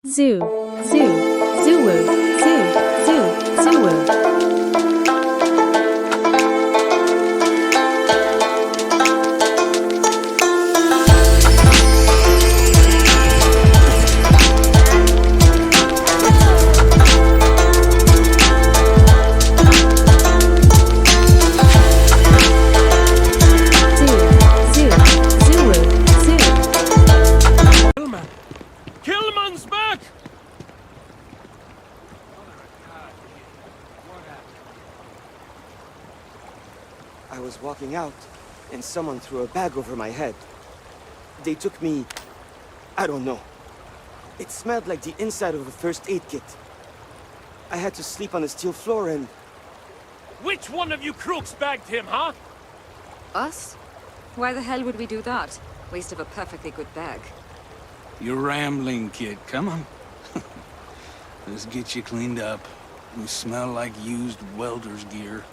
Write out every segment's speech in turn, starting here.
Zoo, zoo, zoo-woo, zoo, zoo-woo. I was walking out, and someone threw a bag over my head. They took me... I don't know. It smelled like the inside of a first aid kit. I had to sleep on a steel floor and... Which one of you crooks bagged him, huh? Us? Why the hell would we do that? Waste of a perfectly good bag. You're rambling, kid. Come on. Let's get you cleaned up. You smell like used welder's gear.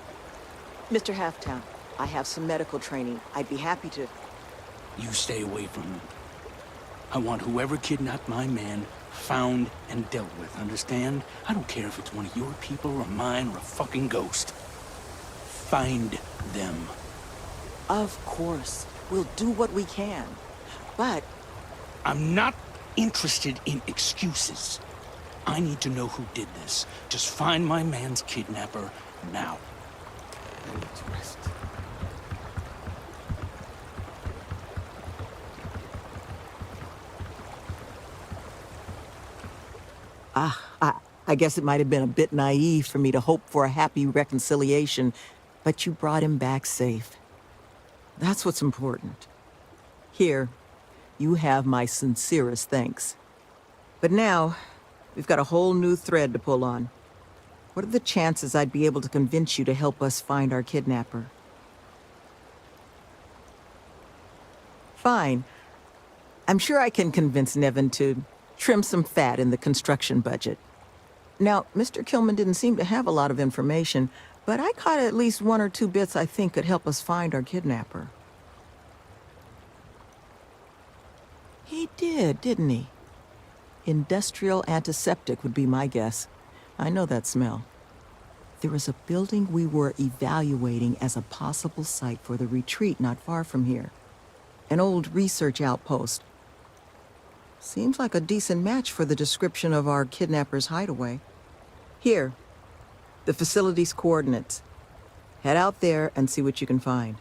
Mr. Halftown, I have some medical training. I'd be happy to... You stay away from them. I want whoever kidnapped my man found and dealt with, understand? I don't care if it's one of your people or mine or a fucking ghost. Find them. Of course. We'll do what we can. But... I'm not interested in excuses. I need to know who did this. Just find my man's kidnapper now. I need to rest. I guess it might have been a bit naive for me to hope for a happy reconciliation, but you brought him back safe. That's what's important. Here, you have my sincerest thanks. But now, we've got a whole new thread to pull on. What are the chances I'd be able to convince you to help us find our kidnapper? Fine. I'm sure I can convince Nevin to trim some fat in the construction budget. Now, Mr. Kilman didn't seem to have a lot of information, but I caught at least one or two bits I think could help us find our kidnapper. He did, didn't he? Industrial antiseptic would be my guess. I know that smell. There was a building we were evaluating as a possible site for the retreat not far from here. An old research outpost. Seems like a decent match for the description of our kidnapper's hideaway. Here, the facility's coordinates. Head out there and see what you can find.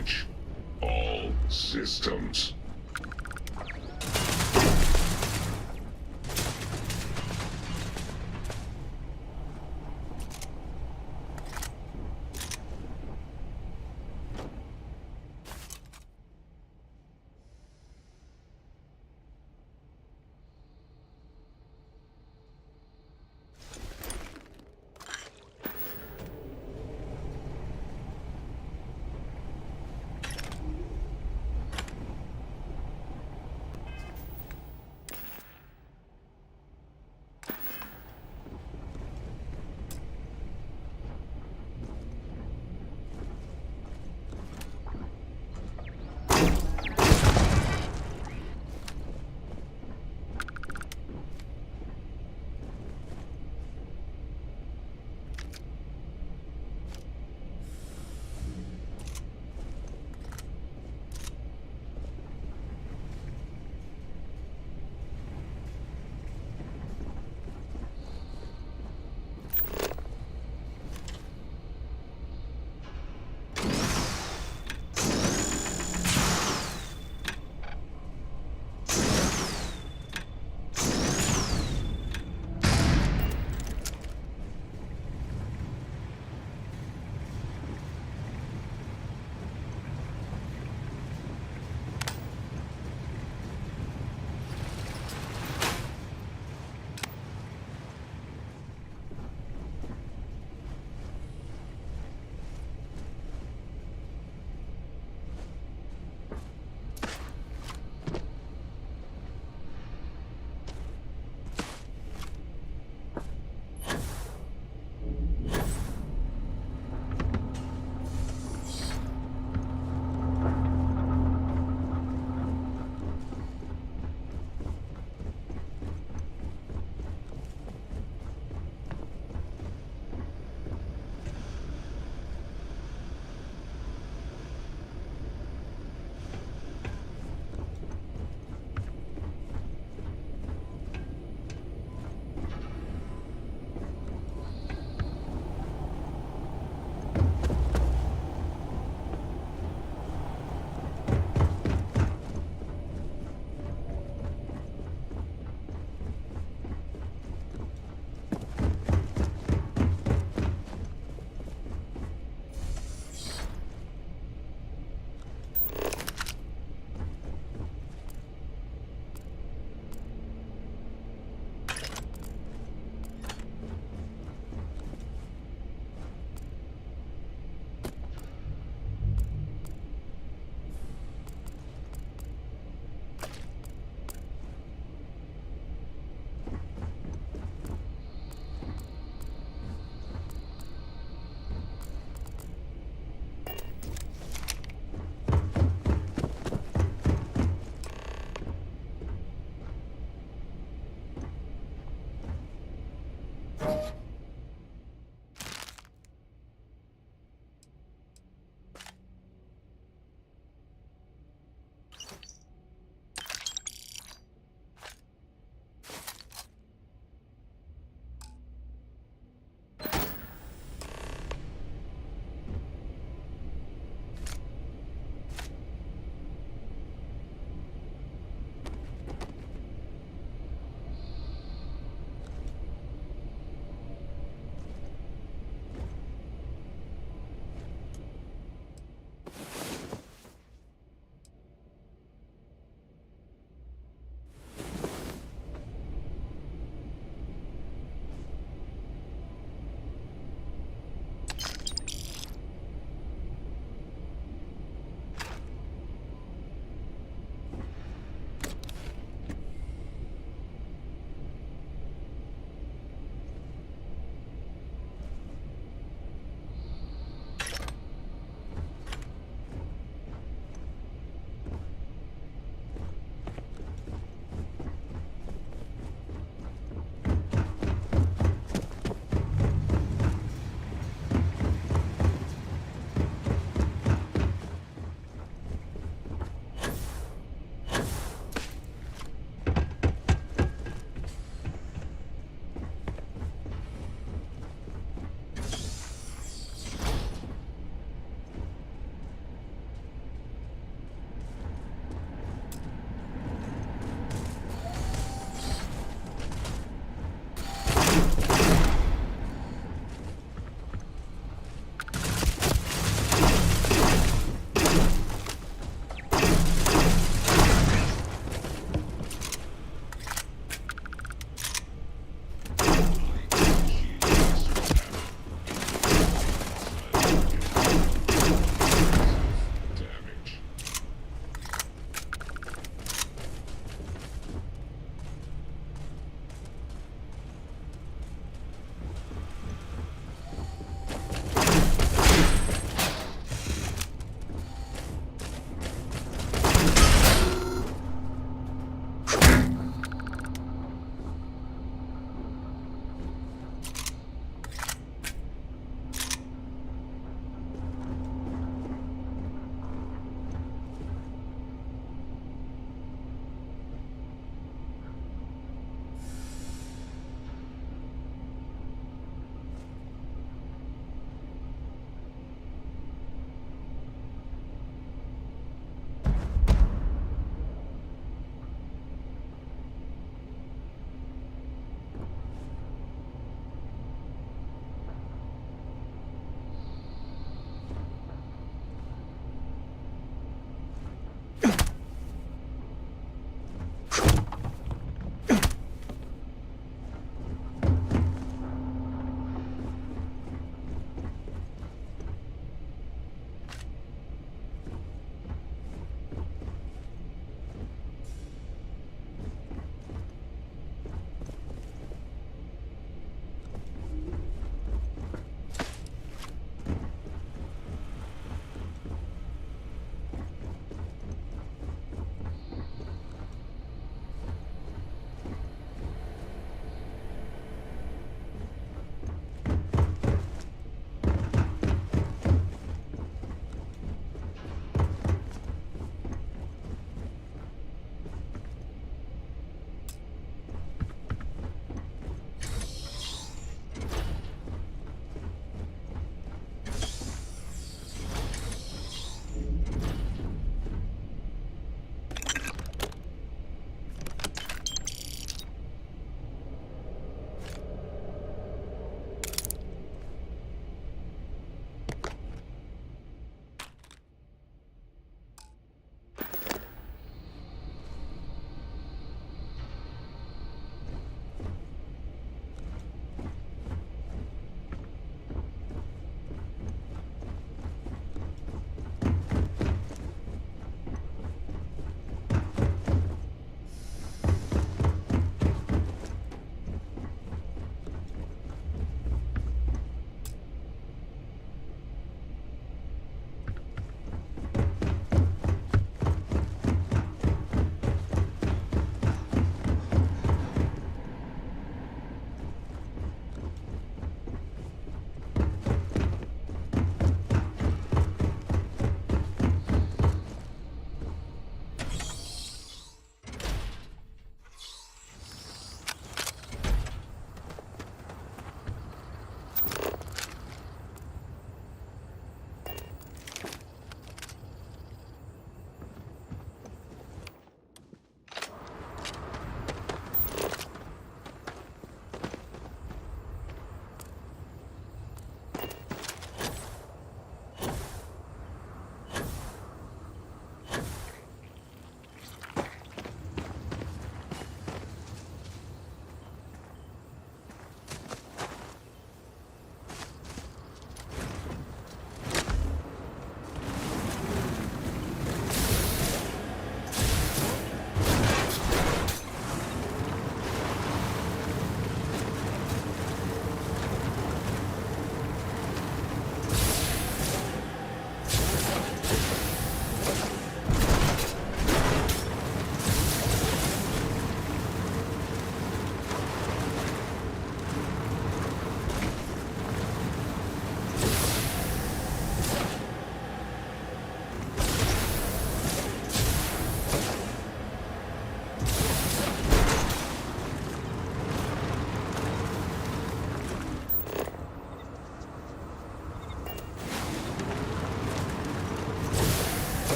Acknowledge. All systems.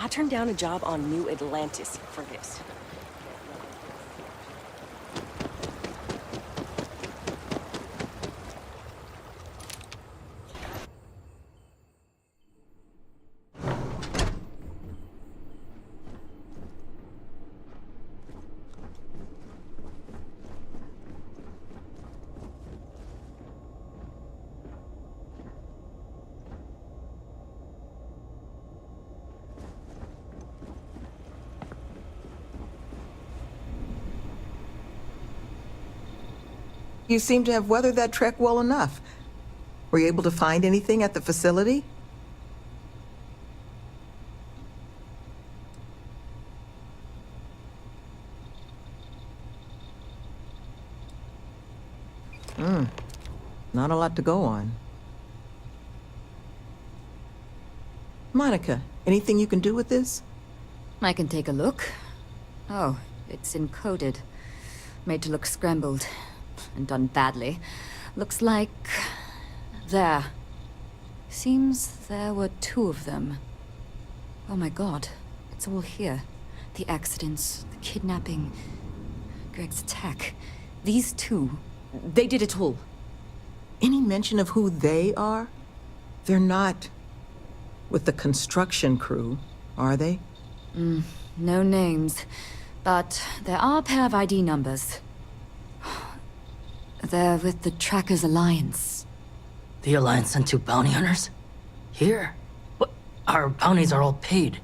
I turned down a job on New Atlantis for this. You seem to have weathered that trek well enough. Were you able to find anything at the facility? Not a lot to go on. Monica, anything you can do with this? I can take a look. Oh, it's encoded. Made to look scrambled. And done badly. Looks like... there. Seems there were 2 of them. Oh my god. It's all here. The accidents, the kidnapping, Greg's attack. These 2, they did it all. Any mention of who they are? They're not with the construction crew, are they? No names. But there are a pair of ID numbers. They're with the Trackers Alliance. The Alliance sent 2 bounty hunters? Here? But our bounties are all paid.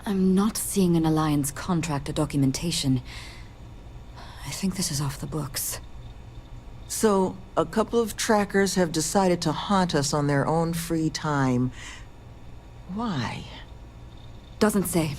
I'm not seeing an Alliance contractor documentation. I think this is off the books. So, a couple of trackers have decided to haunt us on their own free time. Why? Doesn't say.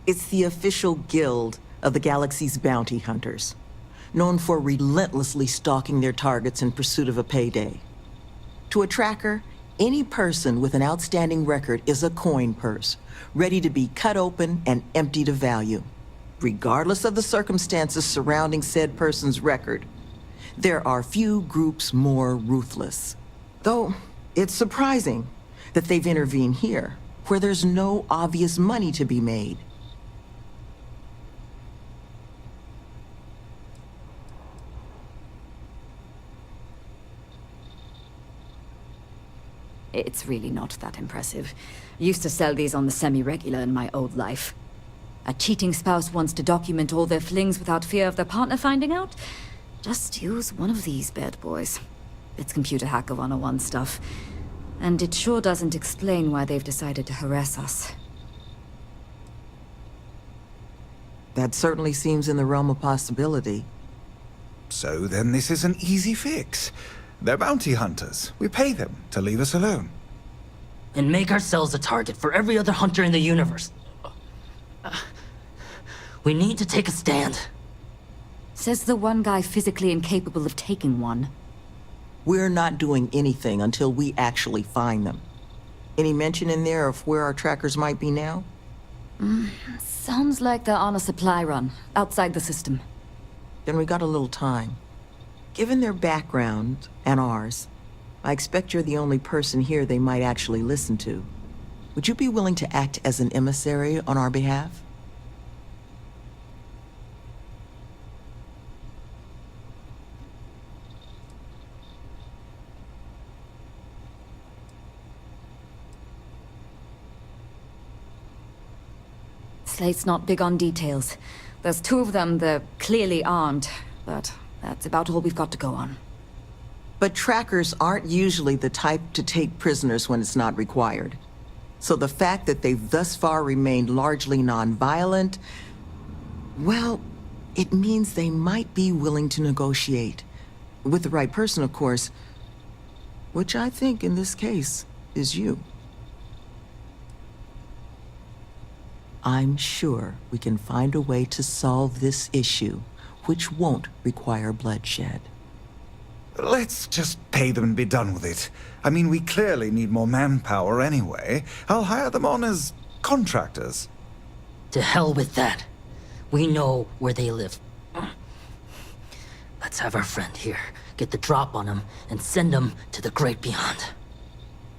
It's the official guild of the galaxy's bounty hunters, known for relentlessly stalking their targets in pursuit of a payday. To a tracker, any person with an outstanding record is a coin purse, ready to be cut open and emptied of value, regardless of the circumstances surrounding said person's record. There are few groups more ruthless. Though, it's surprising that they've intervened here, where there's no obvious money to be made. It's really not that impressive. Used to sell these on the semi-regular in my old life. A cheating spouse wants to document all their flings without fear of their partner finding out? Just use one of these bad boys. It's computer hacker 101 stuff. And it sure doesn't explain why they've decided to harass us. That certainly seems in the realm of possibility. So then this is an easy fix. They're bounty hunters. We pay them to leave us alone. And make ourselves a target for every other hunter in the universe. We need to take a stand. Says the one guy physically incapable of taking one. We're not doing anything until we actually find them. Any mention in there of where our trackers might be now? Sounds like they're on a supply run, outside the system. Then we got a little time. Given their background, and ours, I expect you're the only person here they might actually listen to. Would you be willing to act as an emissary on our behalf? Slate's not big on details. There's 2 of them, they're clearly armed, but that's about all we've got to go on. But trackers aren't usually the type to take prisoners when it's not required. So the fact that they've thus far remained largely non-violent, well, it means they might be willing to negotiate. With the right person, of course, which I think in this case is you. I'm sure we can find a way to solve this issue, which won't require bloodshed. Let's just pay them and be done with it. I mean, we clearly need more manpower anyway. I'll hire them on as contractors. To hell with that. We know where they live. Let's have our friend here get the drop on them and send them to the great beyond.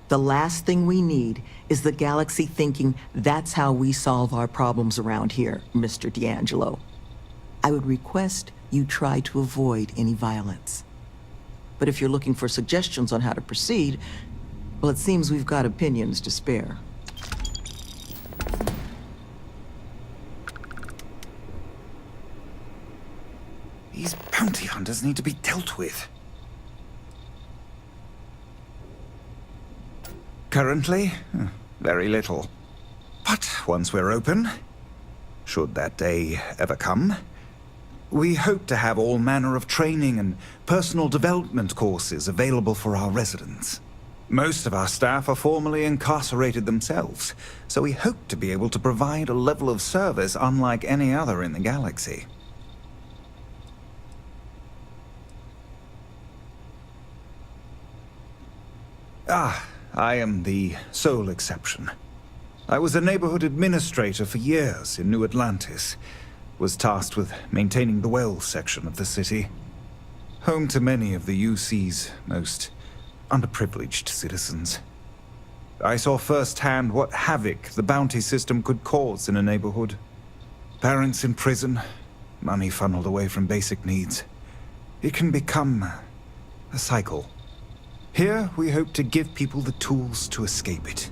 The last thing we need is the galaxy thinking that's how we solve our problems around here, Mr. D'Angelo. I would request you try to avoid any violence. But if you're looking for suggestions on how to proceed, well, it seems we've got opinions to spare. These bounty hunters need to be dealt with. Currently, very little. But once we're open, should that day ever come, we hope to have all manner of training and personal development courses available for our residents. Most of our staff are formerly incarcerated themselves, so we hope to be able to provide a level of service unlike any other in the galaxy. I am the sole exception. I was a neighborhood administrator for years in New Atlantis. Was tasked with maintaining the wells section of the city. Home to many of the UC's most underprivileged citizens. I saw firsthand what havoc the bounty system could cause in a neighborhood. Parents in prison, money funneled away from basic needs. It can become a cycle. Here, we hope to give people the tools to escape it.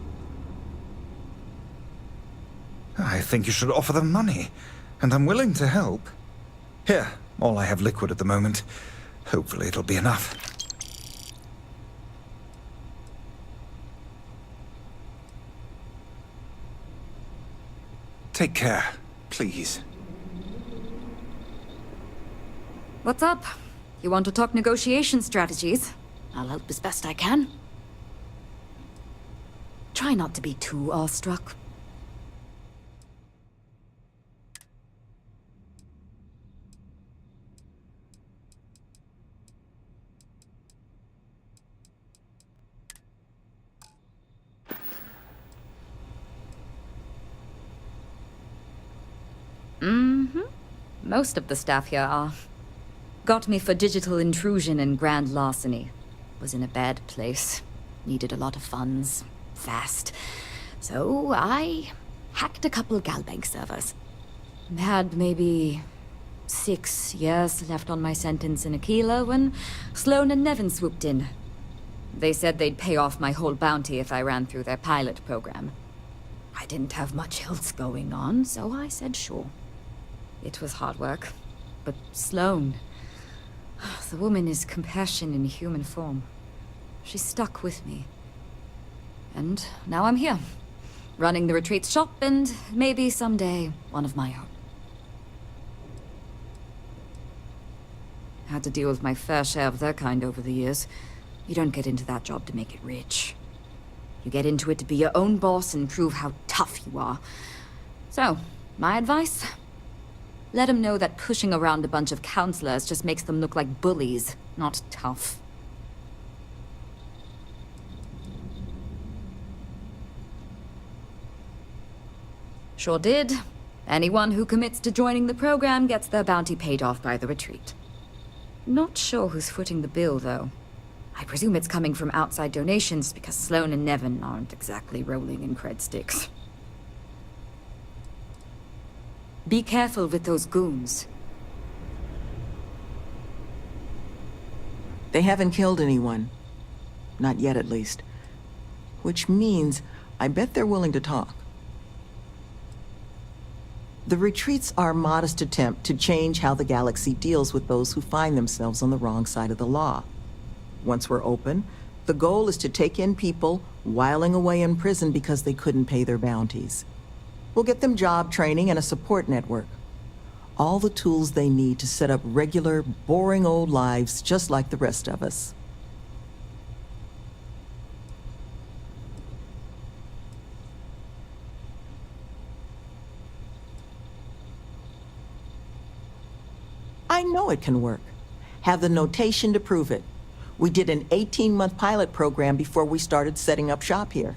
I think you should offer them money, and I'm willing to help. Here, all I have liquid at the moment. Hopefully it'll be enough. Take care, please. What's up? You want to talk negotiation strategies? I'll help as best I can. Try not to be too awestruck. Most of the staff here are. Got me for digital intrusion and grand larceny. Was in a bad place. Needed a lot of funds. Fast. So I hacked a couple Galbank servers. Had maybe 6 years left on my sentence in Aquila when Sloan and Nevin swooped in. They said they'd pay off my whole bounty if I ran through their pilot program. I didn't have much else going on, so I said sure. It was hard work, but Sloan... The woman is compassion in human form. She stuck with me. And now I'm here, running the retreat shop and maybe someday one of my own. Had to deal with my fair share of their kind over the years. You don't get into that job to make it rich. You get into it to be your own boss and prove how tough you are. So, my advice? Let them know that pushing around a bunch of counselors just makes them look like bullies, not tough. Sure did. Anyone who commits to joining the program gets their bounty paid off by the retreat. Not sure who's footing the bill, though. I presume it's coming from outside donations because Sloan and Nevin aren't exactly rolling in cred sticks. Be careful with those goons. They haven't killed anyone. Not yet, at least. Which means I bet they're willing to talk. The retreats are a modest attempt to change how the galaxy deals with those who find themselves on the wrong side of the law. Once we're open, the goal is to take in people whiling away in prison because they couldn't pay their bounties. We'll get them job training and a support network. All the tools they need to set up regular, boring old lives just like the rest of us. I know it can work. Have the notation to prove it. We did an 18-month pilot program before we started setting up shop here.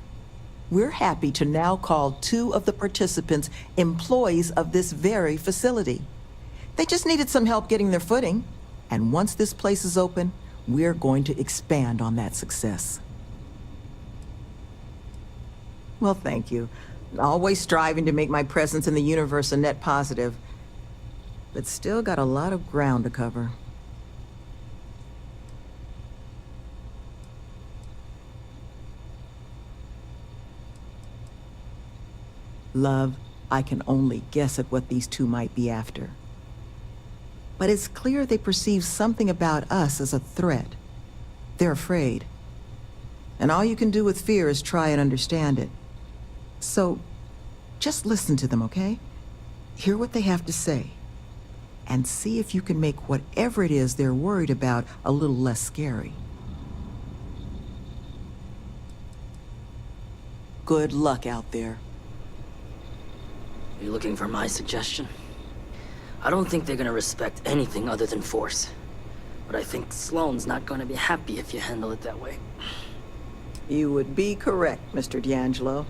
We're happy to now call 2 of the participants employees of this very facility. They just needed some help getting their footing. And once this place is open, we're going to expand on that success. Well, thank you. Always striving to make my presence in the universe a net positive, but still got a lot of ground to cover. Love, I can only guess at what these 2 might be after. But it's clear they perceive something about us as a threat. They're afraid. And all you can do with fear is try and understand it. So, just listen to them, okay? Hear what they have to say. And see if you can make whatever it is they're worried about a little less scary. Good luck out there. You looking for my suggestion? I don't think they're gonna respect anything other than force. But I think Sloane's not gonna be happy if you handle it that way. You would be correct, Mr. D'Angelo.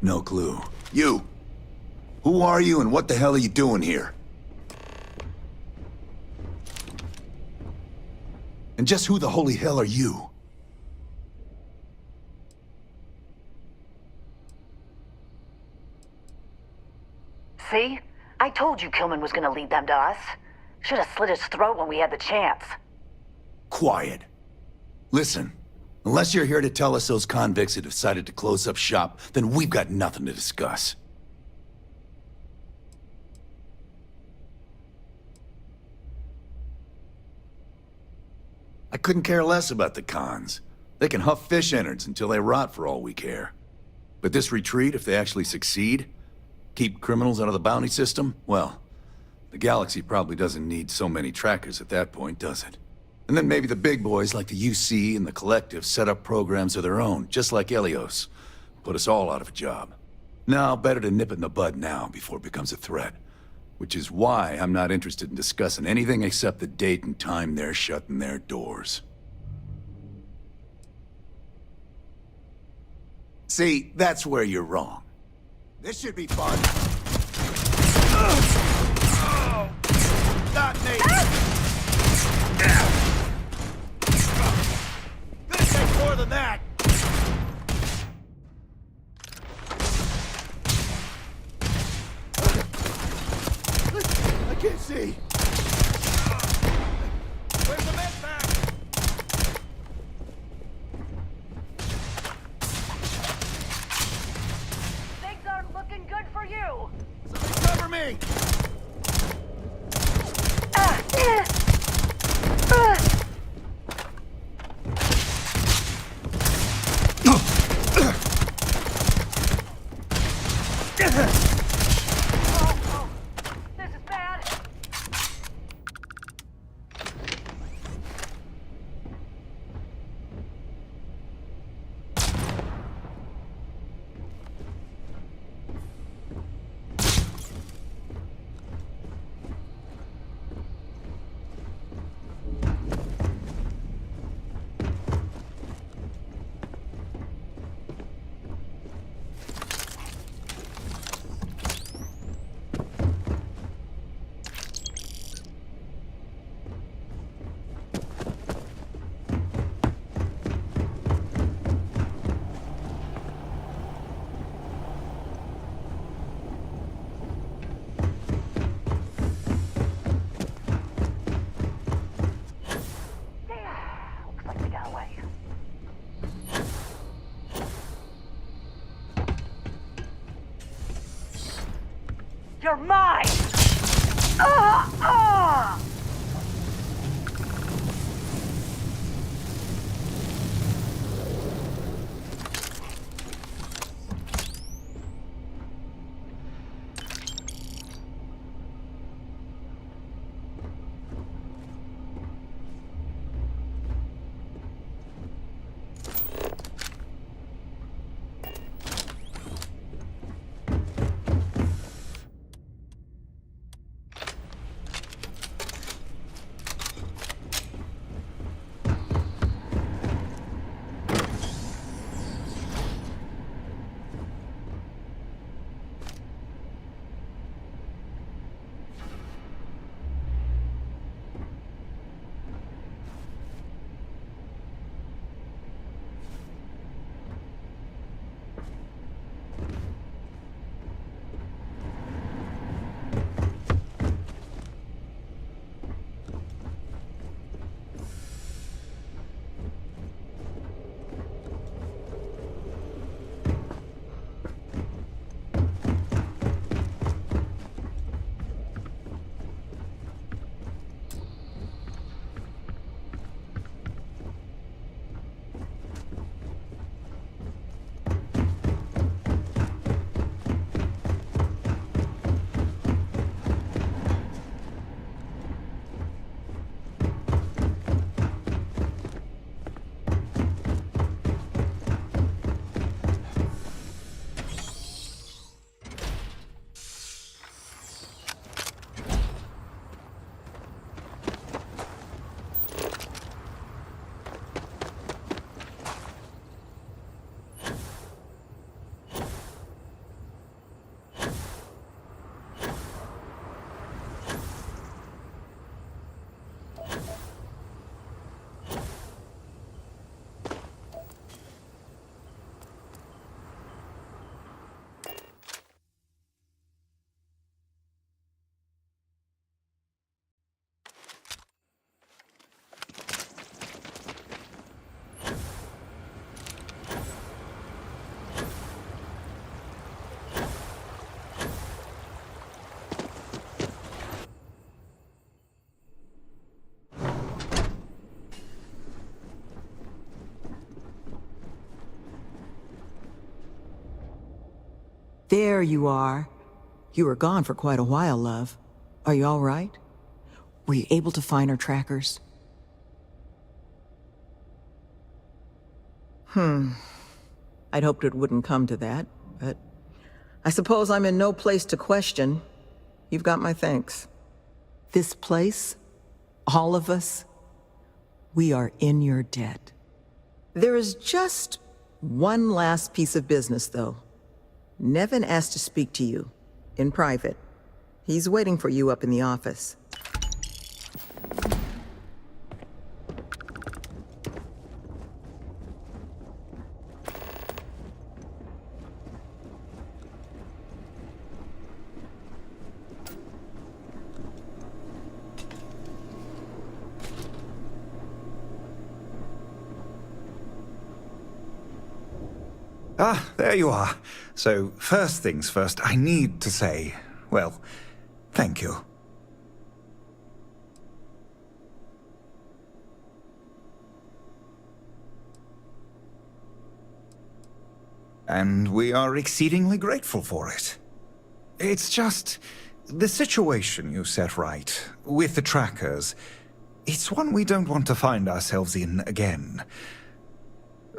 No clue. You! Who are you and what the hell are you doing here? And just who the holy hell are you? See? I told you Kilman was gonna lead them to us. Should have slit his throat when we had the chance. Quiet. Listen, unless you're here to tell us those convicts have decided to close up shop, then we've got nothing to discuss. I couldn't care less about the cons. They can huff fish innards until they rot for all we care. But this retreat, if they actually succeed, keep criminals out of the bounty system, well, the galaxy probably doesn't need so many trackers at that point, does it? And then maybe the big boys like the UC and the Collective set up programs of their own, just like Helios. Put us all out of a job. Now, better to nip it in the bud now before it becomes a threat. Which is why I'm not interested in discussing anything except the date and time they're shutting their doors. See, that's where you're wrong. This should be fun. Not me! Gonna take more than that! I can't see! Where's the med pack? Things aren't looking good for you! Somebody cover me! This is bad! Looks like they got away. You're mine! There you are. You were gone for quite a while, love. Are you all right? Were you able to find our trackers? I'd hoped it wouldn't come to that, but I suppose I'm in no place to question. You've got my thanks. This place, all of us, we are in your debt. There is just one last piece of business, though. Nevin asked to speak to you, in private. He's waiting for you up in the office. Ah, there you are. So, first things first, I need to say, well, thank you. And we are exceedingly grateful for it. It's just, the situation you set right, with the trackers, it's one we don't want to find ourselves in again.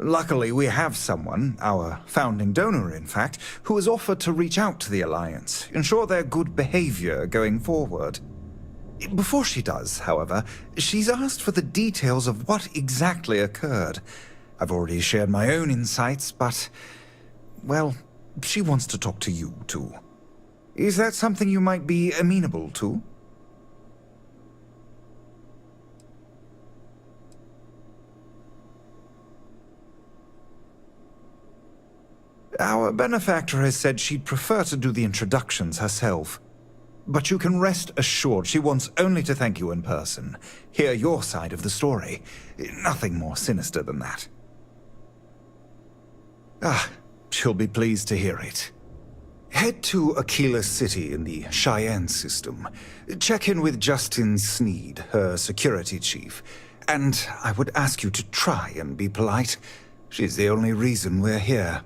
Luckily, we have someone, our founding donor in fact, who has offered to reach out to the Alliance, ensure their good behavior going forward. Before she does, however, she's asked for the details of what exactly occurred. I've already shared my own insights, but, well, she wants to talk to you, too. Is that something you might be amenable to? Our benefactor has said she'd prefer to do the introductions herself. But you can rest assured she wants only to thank you in person, hear your side of the story. Nothing more sinister than that. Ah, she'll be pleased to hear it. Head to Aquila City in the Cheyenne system. Check in with Justin Sneed, her security chief. And I would ask you to try and be polite. She's the only reason we're here.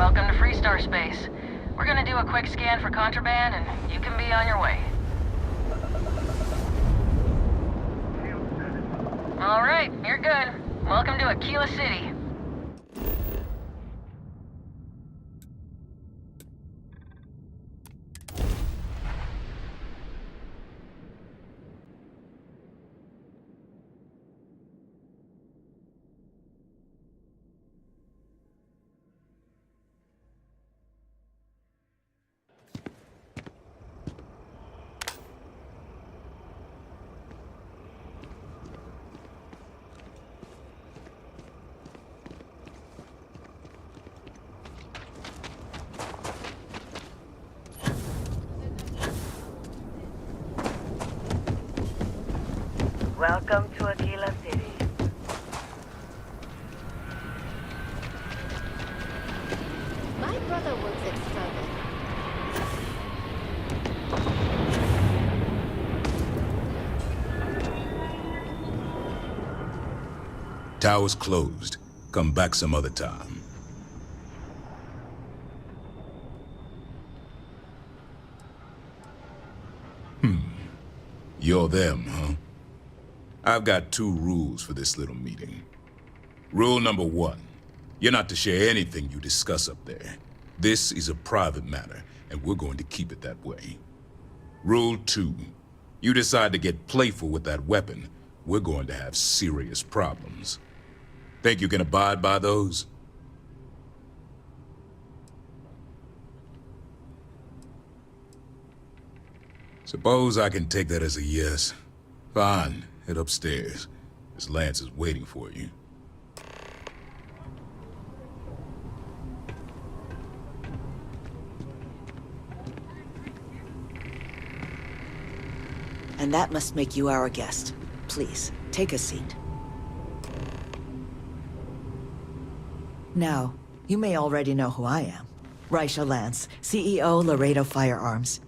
Welcome to Freestar Space. We're gonna do a quick scan for contraband, and you can be on your way. All right, you're good. Welcome to Aquila City. Welcome to Aquila City. My brother works at Starfield. Tower's closed. Come back some other time. You're them, huh? I've got 2 rules for this little meeting. Rule number 1, you're not to share anything you discuss up there. This is a private matter, and we're going to keep it that way. Rule 2, you decide to get playful with that weapon, we're going to have serious problems. Think you can abide by those? Suppose I can take that as a yes. Fine, head upstairs. Miss Lance is waiting for you. And that must make you our guest. Please, take a seat. Now, you may already know who I am. Raisha Lance, CEO, Laredo Firearms.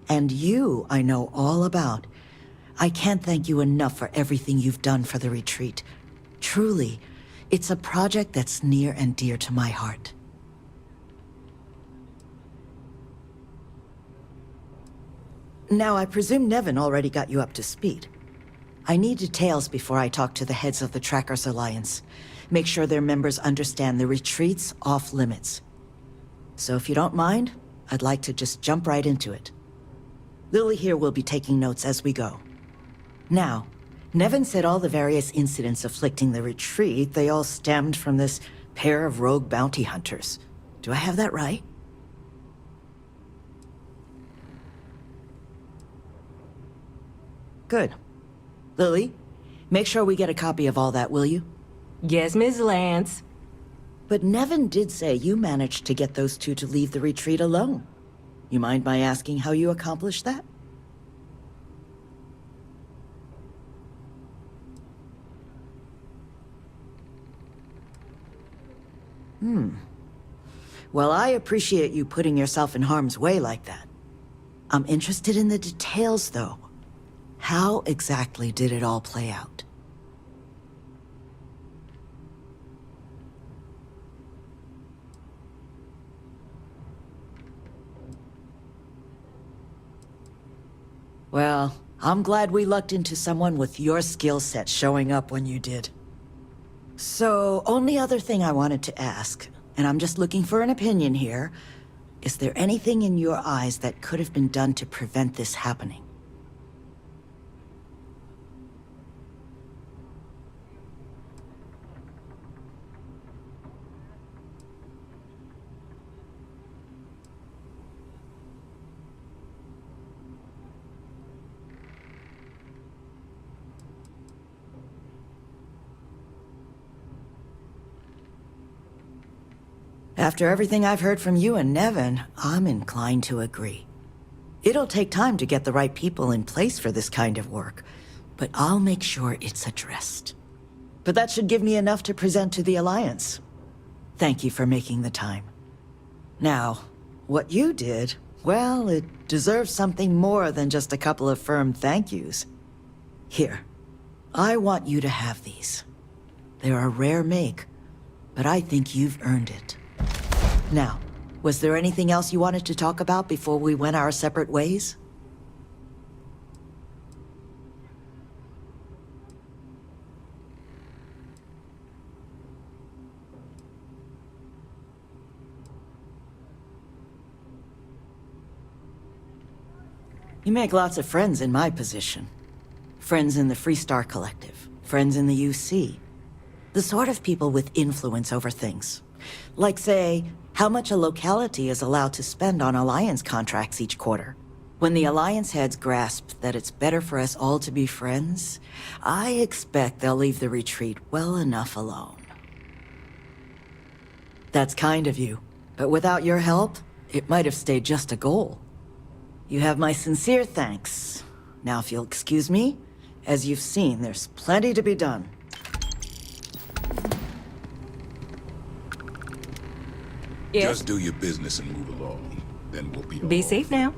And you, I know all about. I can't thank you enough for everything you've done for the retreat. Truly, it's a project that's near and dear to my heart. Now, I presume Nevin already got you up to speed. I need details before I talk to the heads of the Trackers Alliance. Make sure their members understand the retreat's off limits. So if you don't mind, I'd like to just jump right into it. Lily here will be taking notes as we go. Now, Nevin said all the various incidents afflicting the retreat, they all stemmed from this pair of rogue bounty hunters. Do I have that right? Good. Lily, make sure we get a copy of all that, will you? Yes, Ms. Lance. But Nevin did say you managed to get those 2 to leave the retreat alone. You mind my asking how you accomplished that? Well, I appreciate you putting yourself in harm's way like that. I'm interested in the details, though. How exactly did it all play out? Well, I'm glad we lucked into someone with your skill set showing up when you did. So, only other thing I wanted to ask, and I'm just looking for an opinion here, is there anything in your eyes that could have been done to prevent this happening? After everything I've heard from you and Nevin, I'm inclined to agree. It'll take time to get the right people in place for this kind of work, but I'll make sure it's addressed. But that should give me enough to present to the Alliance. Thank you for making the time. Now, what you did, well, it deserves something more than just a couple of firm thank yous. Here, I want you to have these. They're a rare make, but I think you've earned it. Now, was there anything else you wanted to talk about before we went our separate ways? You make lots of friends in my position. Friends in the Freestar Collective, friends in the UC. The sort of people with influence over things. Like, say, how much a locality is allowed to spend on Alliance contracts each quarter. When the Alliance heads grasp that it's better for us all to be friends, I expect they'll leave the retreat well enough alone. That's kind of you, but without your help, it might have stayed just a goal. You have my sincere thanks. Now, if you'll excuse me, as you've seen, there's plenty to be done. Just do your business and move along. Then we'll be all Be safe now.